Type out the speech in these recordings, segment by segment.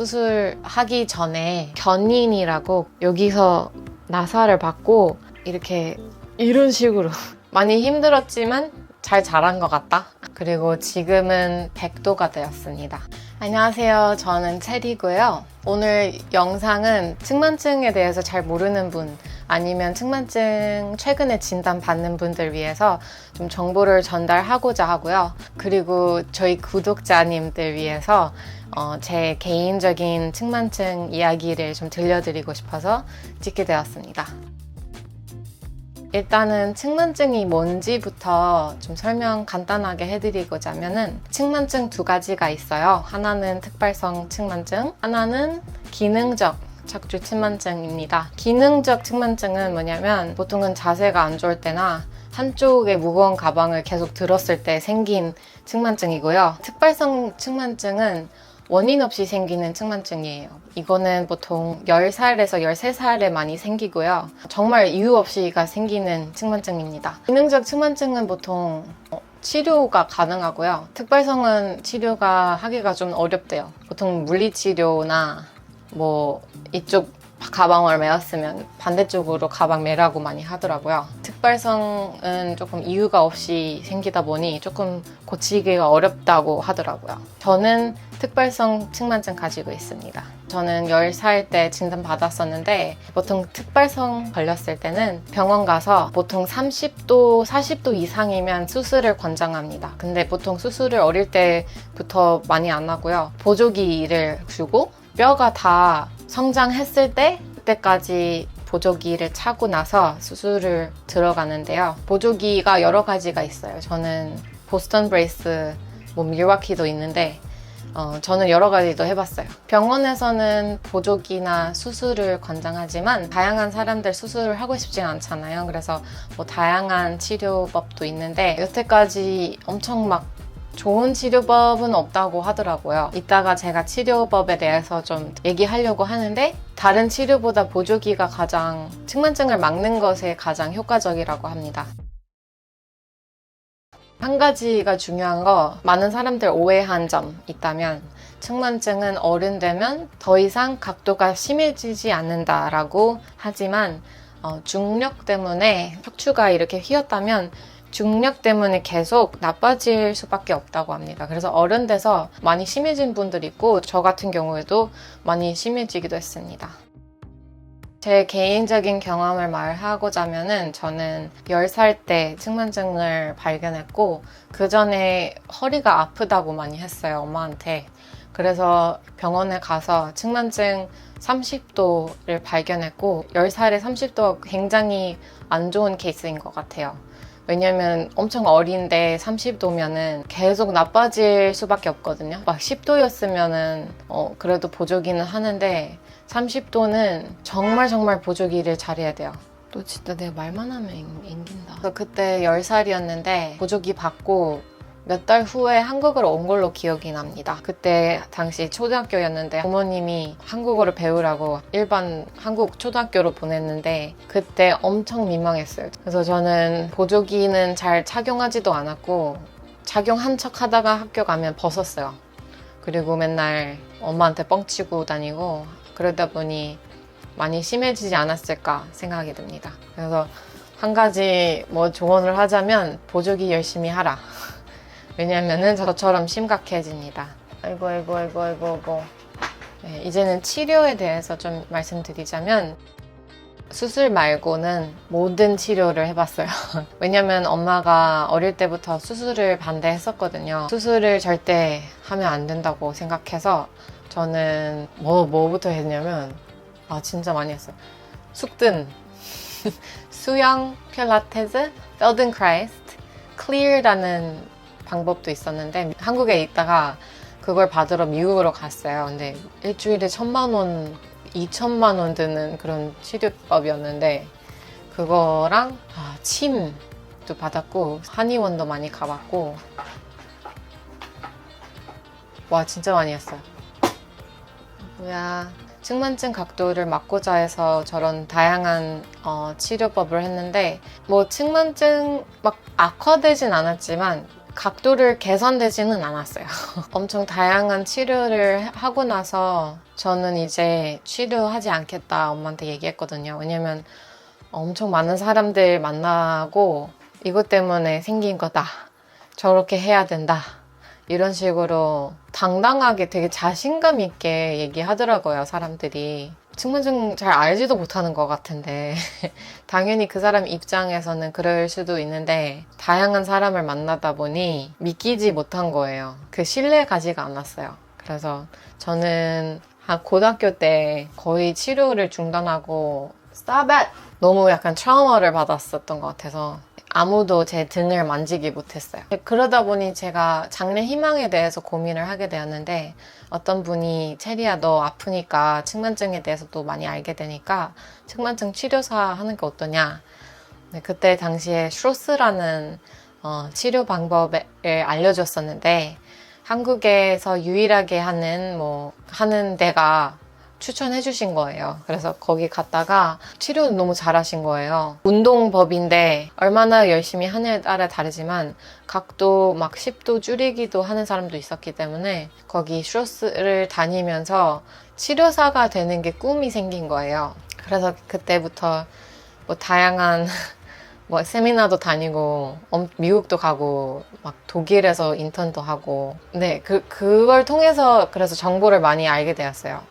수술하기 전에 견인이라고 여기서 나사를 받고 이렇게 이런 식으로 많이 힘들었지만 잘 자란 것 같다. 그리고 지금은 100도가 되었습니다. 안녕하세요. 저는 체리고요. 오늘 영상은 측만증에 대해서 잘 모르는 분 아니면 측만증 최근에 진단받는 분들 위해서 좀 정보를 전달하고자 하고요. 그리고 저희 구독자님들 위해서 제 개인적인 측만증 이야기를 좀 들려드리고 싶어서 찍게 되었습니다. 일단은 측만증이 뭔지부터 좀 설명 간단하게 해드리고자 하면은 측만증 두 가지가 있어요. 하나는 특발성 측만증, 하나는 기능적 척추 측만증입니다. 기능적 측만증은 뭐냐면 보통은 자세가 안 좋을 때나 한쪽에 무거운 가방을 계속 들었을 때 생긴 측만증이고요. 특발성 측만증은 원인 없이 생기는 측만증이에요. 이거는 보통 10살에서 13살에 많이 생기고요. 정말 이유 없이가 생기는 측만증입니다. 기능적 측만증은 보통 치료가 가능하고요. 특발성은 치료가 하기가 좀 어렵대요. 보통 물리치료나 뭐 이쪽 가방을 메었으면 반대쪽으로 가방 매라고 많이 하더라고요. 특발성은 조금 이유가 없이 생기다 보니 조금 고치기가 어렵다고 하더라고요. 저는 특발성 측만증 가지고 있습니다. 저는 10살 때 진단받았었는데 보통 특발성 걸렸을 때는 병원 가서 보통 30도, 40도 이상이면 수술을 권장합니다. 근데 보통 수술을 어릴 때부터 많이 안 하고요. 보조기를 주고 뼈가 다 성장했을 때 그때까지 보조기를 차고 나서 수술을 들어가는데요. 보조기가 여러 가지가 있어요. 저는 보스턴 브레이스, 밀와키도 있는데 저는 여러 가지도 해봤어요. 병원에서는 보조기나 수술을 권장하지만 다양한 사람들 수술을 하고 싶진 않잖아요. 그래서 다양한 치료법도 있는데 여태까지 엄청 좋은 치료법은 없다고 하더라고요. 이따가 제가 치료법에 대해서 좀 얘기하려고 하는데 다른 치료보다 보조기가 가장 측만증을 막는 것에 가장 효과적이라고 합니다. 한 가지가 중요한 거, 많은 사람들 오해한 점 있다면 측만증은 어른 되면 더 이상 각도가 심해지지 않는다라고 하지만 중력 때문에 척추가 이렇게 휘었다면 중력 때문에 계속 나빠질 수밖에 없다고 합니다. 그래서 어른 돼서 많이 심해진 분들 있고 저 같은 경우에도 많이 심해지기도 했습니다. 제 개인적인 경험을 말하고자 하면은 저는 10살 때 측만증을 발견했고 그 전에 허리가 아프다고 많이 했어요, 엄마한테. 그래서 병원에 가서 측만증 30도를 발견했고 10살에 30도가 굉장히 안 좋은 케이스인 것 같아요. 왜냐면 엄청 어린데 30도면은 계속 나빠질 수밖에 없거든요. 10도였으면은 그래도 보조기는 하는데 30도는 정말 보조기를 잘해야 돼요. 또 진짜 내가 말만 하면 앵긴다. 그래서 그때 10살이었는데 보조기 받고 몇 달 후에 한국으로 온 걸로 기억이 납니다. 그때 당시 초등학교였는데 부모님이 한국어를 배우라고 일반 한국 초등학교로 보냈는데 그때 엄청 민망했어요. 그래서 저는 보조기는 잘 착용하지도 않았고 착용한 척 하다가 학교 가면 벗었어요. 그리고 맨날 엄마한테 뻥치고 다니고 그러다 보니 많이 심해지지 않았을까 생각이 듭니다. 그래서 한 가지 조언을 하자면 보조기 열심히 하라. 왜냐면은 저처럼 심각해집니다. 아이고. 네, 이제는 치료에 대해서 좀 말씀드리자면 수술 말고는 모든 치료를 해봤어요. 왜냐면 엄마가 어릴 때부터 수술을 반대했었거든요. 수술을 절대 하면 안 된다고 생각해서 저는 뭐부터 했냐면 진짜 많이 했어요. 숙든, 수영, 필라테스, 펠든크라이스트, 클리어라는 방법도 있었는데 한국에 있다가 그걸 받으러 미국으로 갔어요. 근데 일주일에 1,000만 원, 2,000만 원 드는 그런 치료법이었는데 그거랑 침도 받았고 한의원도 많이 가봤고 와 진짜 많이 했어요. 뭐야, 측만증 각도를 막고자 해서 저런 다양한 치료법을 했는데 측만증 악화되진 않았지만 각도를 개선되지는 않았어요. 엄청 다양한 치료를 하고 나서 저는 이제 치료하지 않겠다 엄마한테 얘기했거든요. 왜냐면 엄청 많은 사람들 만나고 이것 때문에 생긴 거다. 저렇게 해야 된다. 이런 식으로 당당하게 되게 자신감 있게 얘기하더라고요, 사람들이. 측만증 잘 알지도 못하는 것 같은데 당연히 그 사람 입장에서는 그럴 수도 있는데 다양한 사람을 만나다 보니 믿기지 못한 거예요. 그 신뢰 가지가 않았어요. 그래서 저는 한 고등학교 때 거의 치료를 중단하고 Stop it! 너무 약간 트라우마를 받았었던 것 같아서 아무도 제 등을 만지기 못했어요. 그러다 보니 제가 장래 희망에 대해서 고민을 하게 되었는데 어떤 분이 체리야 너 아프니까 측만증에 대해서 또 많이 알게 되니까 측만증 치료사 하는 게 어떠냐. 그때 당시에 슈로스라는 치료 방법을 알려줬었는데 한국에서 유일하게 하는 데가 추천해 주신 거예요. 그래서 거기 갔다가 치료는 너무 잘하신 거예요. 운동법인데 얼마나 열심히 하느냐에 따라 다르지만 각도 막 10도 줄이기도 하는 사람도 있었기 때문에 거기 슈로스를 다니면서 치료사가 되는 게 꿈이 생긴 거예요. 그래서 그때부터 뭐 다양한 뭐 세미나도 다니고 미국도 가고 막 독일에서 인턴도 하고 네, 그걸 통해서 그래서 정보를 많이 알게 되었어요.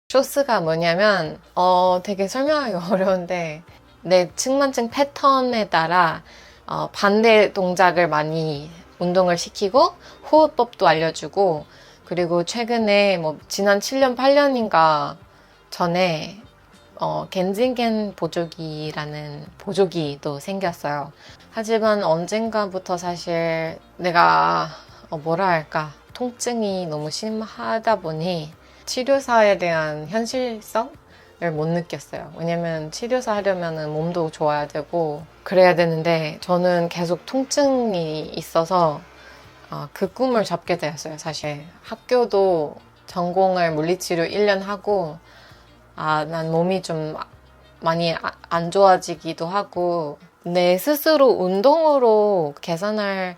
쇼스가 뭐냐면 되게 설명하기 어려운데 내 측만증 패턴에 따라 반대 동작을 많이 운동을 시키고 호흡법도 알려주고 그리고 최근에 뭐 지난 7년 8년인가 전에 겐징겐 보조기라는 보조기도 생겼어요. 하지만 언젠가부터 사실 내가 뭐라 할까 통증이 너무 심하다 보니 치료사에 대한 현실성을 못 느꼈어요. 왜냐면 치료사 하려면 몸도 좋아야 되고 그래야 되는데 저는 계속 통증이 있어서 그 꿈을 잡게 되었어요. 사실 학교도 전공을 물리치료 1년 하고 난 몸이 좀 많이 안 좋아지기도 하고 내 스스로 운동으로 개선할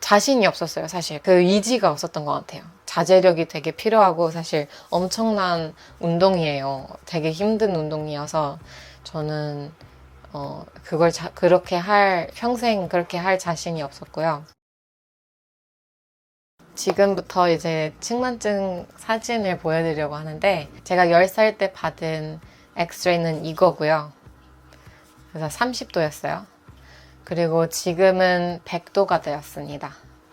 자신이 없었어요. 사실 그 의지가 없었던 것 같아요. 자제력이 되게 필요하고 사실 엄청난 운동이에요. 되게 힘든 운동이어서 저는 그걸 평생 그렇게 할 자신이 없었고요. 지금부터 이제 측만증 사진을 보여드리려고 하는데 제가 10살 때 받은 엑스레이는 이거고요. 그래서 30도였어요. 그리고 지금은 100도가 되었습니다.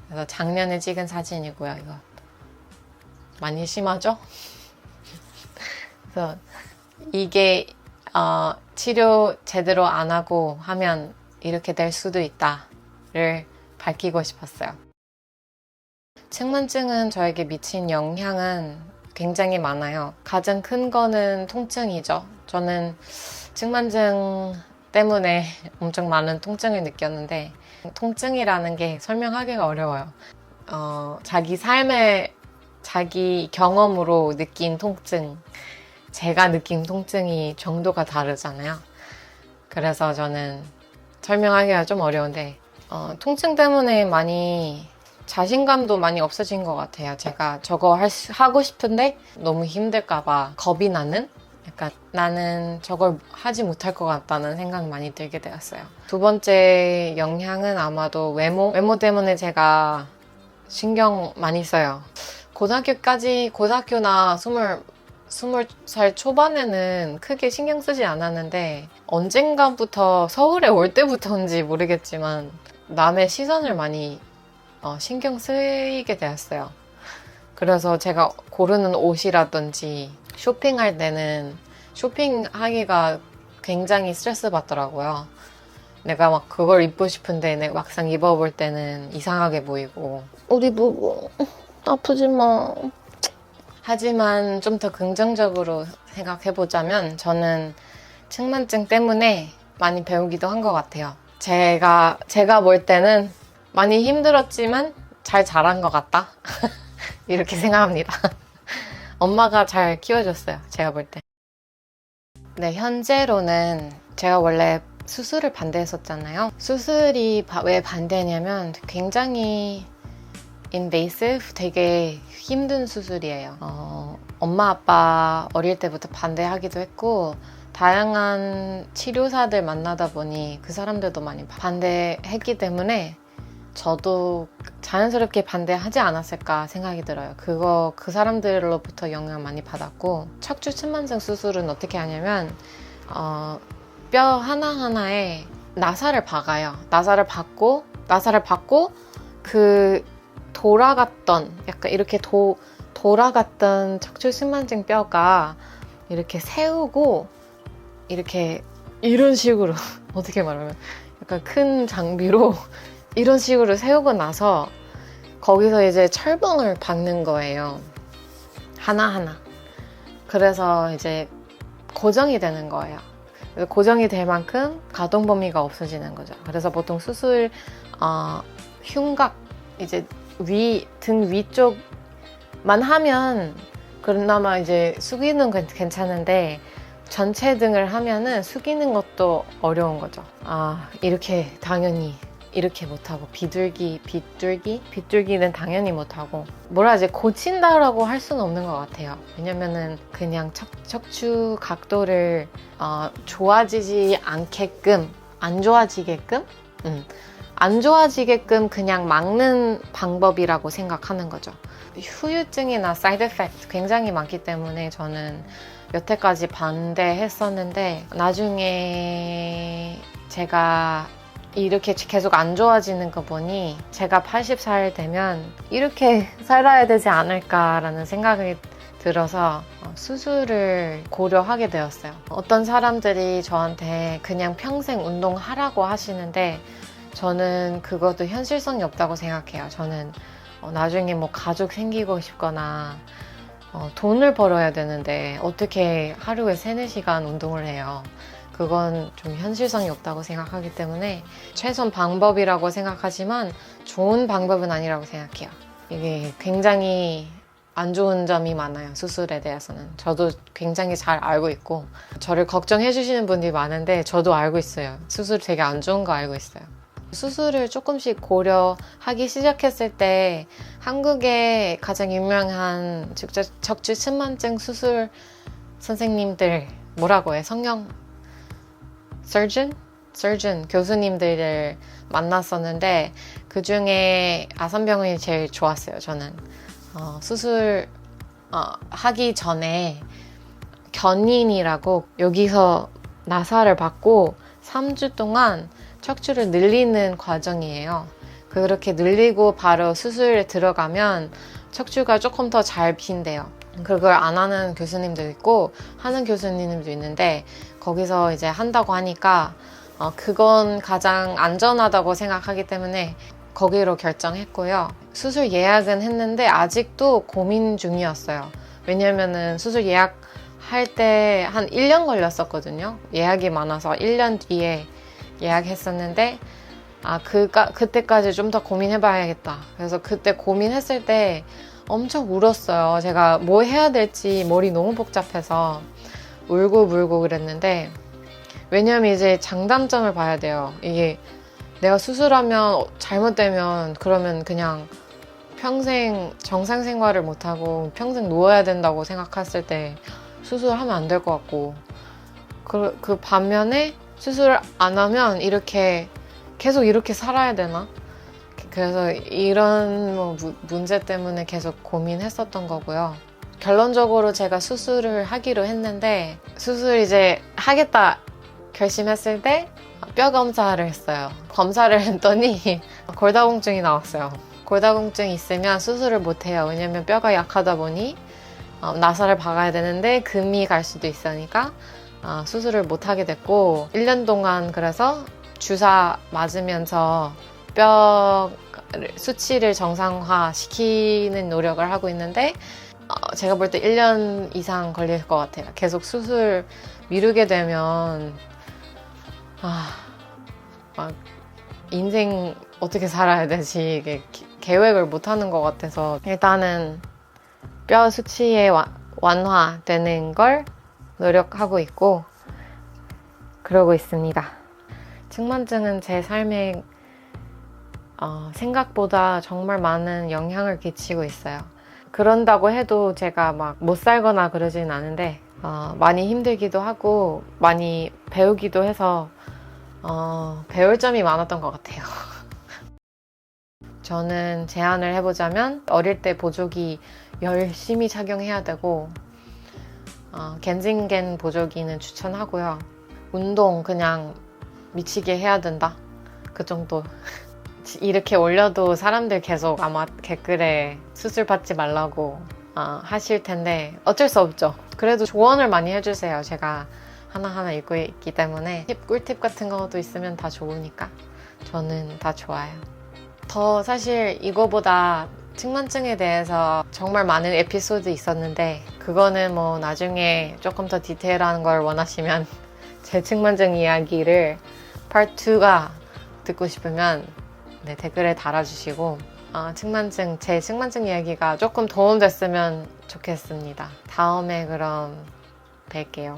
그래서 작년에 찍은 사진이고요. 이거 많이 심하죠? 그래서 이게 치료 제대로 안 하고 하면 이렇게 될 수도 있다를 밝히고 싶었어요. 측만증은 저에게 미친 영향은 굉장히 많아요. 가장 큰 거는 통증이죠. 저는 측만증 때문에 엄청 많은 통증을 느꼈는데 통증이라는 게 설명하기가 어려워요. 자기 경험으로 느낀 통증, 제가 느낀 통증이 정도가 다르잖아요. 그래서 저는 설명하기가 좀 어려운데 통증 때문에 자신감도 많이 없어진 것 같아요. 제가 저거 하고 싶은데 너무 힘들까봐 겁이 나는? 약간 나는 저걸 하지 못할 것 같다는 생각이 많이 들게 되었어요. 두 번째 영향은 아마도 외모 때문에 제가 신경 많이 써요. 고등학교나 20살 초반에는 크게 신경 쓰지 않았는데 언젠가부터 서울에 올 때부터인지 모르겠지만 남의 시선을 많이 신경 쓰이게 되었어요. 그래서 제가 고르는 옷이라든지 쇼핑할 때는 쇼핑하기가 굉장히 스트레스 받더라고요. 내가 막 그걸 입고 싶은데 내가 막상 입어볼 때는 이상하게 보이고 우리 부부 아프지 마. 하지만 좀 더 긍정적으로 생각해보자면 저는 측만증 때문에 많이 배우기도 한 것 같아요. 제가 볼 때는 많이 힘들었지만 잘 자란 것 같다. 이렇게 생각합니다. 엄마가 잘 키워줬어요. 제가 볼 때. 네, 현재로는 제가 원래 수술을 반대했었잖아요. 수술이 왜 반대냐면 굉장히 invasive, 되게 힘든 수술이에요. 엄마 아빠 어릴 때부터 반대하기도 했고 다양한 치료사들 만나다 보니 그 사람들도 많이 반대했기 때문에 저도 자연스럽게 반대하지 않았을까 생각이 들어요. 그 사람들로부터 영향을 많이 받았고, 척추 측만증 수술은 어떻게 하냐면 뼈 하나하나에 나사를 박아요. 나사를 박고 그 돌아갔던, 약간 이렇게 돌아갔던 척추 측만증 뼈가 이렇게 세우고 이렇게 이런 식으로 어떻게 말하면 약간 큰 장비로 이런 식으로 세우고 나서 거기서 이제 철봉을 박는 거예요. 하나하나. 그래서 이제 고정이 되는 거예요. 고정이 될 만큼 가동 범위가 없어지는 거죠. 그래서 보통 수술 흉곽 이제 등 위쪽만 하면 그나마 이제 숙이는 건 괜찮은데 전체 등을 하면은 숙이는 것도 어려운 거죠. 이렇게 당연히 이렇게 못하고 비둘기는 당연히 못하고 뭐라 하지, 고친다라고 할 수는 없는 것 같아요. 왜냐면은 그냥 척추 각도를 좋아지지 않게끔, 안 좋아지게끔 그냥 막는 방법이라고 생각하는 거죠. 후유증이나 사이드 이펙트 굉장히 많기 때문에 저는 여태까지 반대했었는데, 나중에 제가 이렇게 계속 안 좋아지는 거 보니 제가 80살 되면 이렇게 살아야 되지 않을까라는 생각이 들어서 수술을 고려하게 되었어요. 어떤 사람들이 저한테 그냥 평생 운동하라고 하시는데 저는 그것도 현실성이 없다고 생각해요. 저는 나중에 뭐 가족 생기고 싶거나 돈을 벌어야 되는데 어떻게 하루에 3-4시간 운동을 해요. 그건 좀 현실성이 없다고 생각하기 때문에 최선 방법이라고 생각하지만 좋은 방법은 아니라고 생각해요. 이게 굉장히 안 좋은 점이 많아요. 수술에 대해서는. 저도 굉장히 잘 알고 있고 저를 걱정해 주시는 분들이 많은데 저도 알고 있어요. 수술 되게 안 좋은 거 알고 있어요. 수술을 조금씩 고려하기 시작했을 때 한국의 가장 유명한 척추 측만증 수술 선생님들, 뭐라고 해? surgeon 교수님들을 만났었는데 그 중에 아산병원이 제일 좋았어요. 저는 수술 하기 전에 견인이라고 여기서 나사를 받고 3주 동안 척추를 늘리는 과정이에요. 그렇게 늘리고 바로 수술에 들어가면 척추가 조금 더 잘 빈대요. 그걸 안 하는 교수님도 있고 하는 교수님도 있는데 거기서 이제 한다고 하니까 그건 가장 안전하다고 생각하기 때문에 거기로 결정했고요. 수술 예약은 했는데 아직도 고민 중이었어요. 왜냐면은 수술 예약할 때 한 1년 걸렸었거든요. 예약이 많아서 1년 뒤에 예약했었는데 그때까지 좀 더 고민해봐야겠다. 그래서 그때 고민했을 때 엄청 울었어요. 제가 뭐 해야 될지 머리 너무 복잡해서 울고 불고 그랬는데, 왜냐면 이제 장단점을 봐야 돼요. 이게 내가 수술하면 잘못되면 그러면 그냥 평생 정상 생활을 못하고 평생 누워야 된다고 생각했을 때 수술하면 안 될 것 같고, 그 반면에 수술을 안 하면 계속 이렇게 살아야 되나? 그래서 이런 문제 때문에 계속 고민했었던 거고요. 결론적으로 제가 수술을 하기로 했는데, 수술 이제 하겠다 결심했을 때 뼈 검사를 했어요. 검사를 했더니 골다공증이 나왔어요. 골다공증이 있으면 수술을 못해요. 왜냐면 뼈가 약하다 보니 나사를 박아야 되는데 금이 갈 수도 있으니까 수술을 못하게 됐고, 1년 동안 그래서 주사 맞으면서 뼈 수치를 정상화 시키는 노력을 하고 있는데 제가 볼 때 1년 이상 걸릴 것 같아요. 계속 수술 미루게 되면 막 인생 어떻게 살아야 되지, 이게 계획을 못 하는 것 같아서 일단은 뼈 수치에 완화되는 걸 노력하고 있고 그러고 있습니다. 측만증은 제 삶에 생각보다 정말 많은 영향을 끼치고 있어요. 그런다고 해도 제가 막 못 살거나 그러진 않은데 많이 힘들기도 하고 많이 배우기도 해서 배울 점이 많았던 것 같아요. 저는 제안을 해보자면 어릴 때 보조기 열심히 착용해야 되고 겐징겐 보조기는 추천하고요. 운동 그냥 미치게 해야 된다. 그 정도. 이렇게 올려도 사람들 계속 아마 댓글에 수술 받지 말라고 하실 텐데 어쩔 수 없죠. 그래도 조언을 많이 해주세요. 제가 하나하나 읽고 있기 때문에 꿀팁 같은 것도 있으면 다 좋으니까 저는 다 좋아요. 더 사실 이거보다 측만증에 대해서 정말 많은 에피소드 있었는데 그거는 뭐 나중에 조금 더 디테일한 걸 원하시면 제 측만증 이야기를 파트 2가 듣고 싶으면 댓글에 달아주시고 제 측만증 이야기가 조금 도움됐으면 좋겠습니다. 다음에 그럼 뵐게요.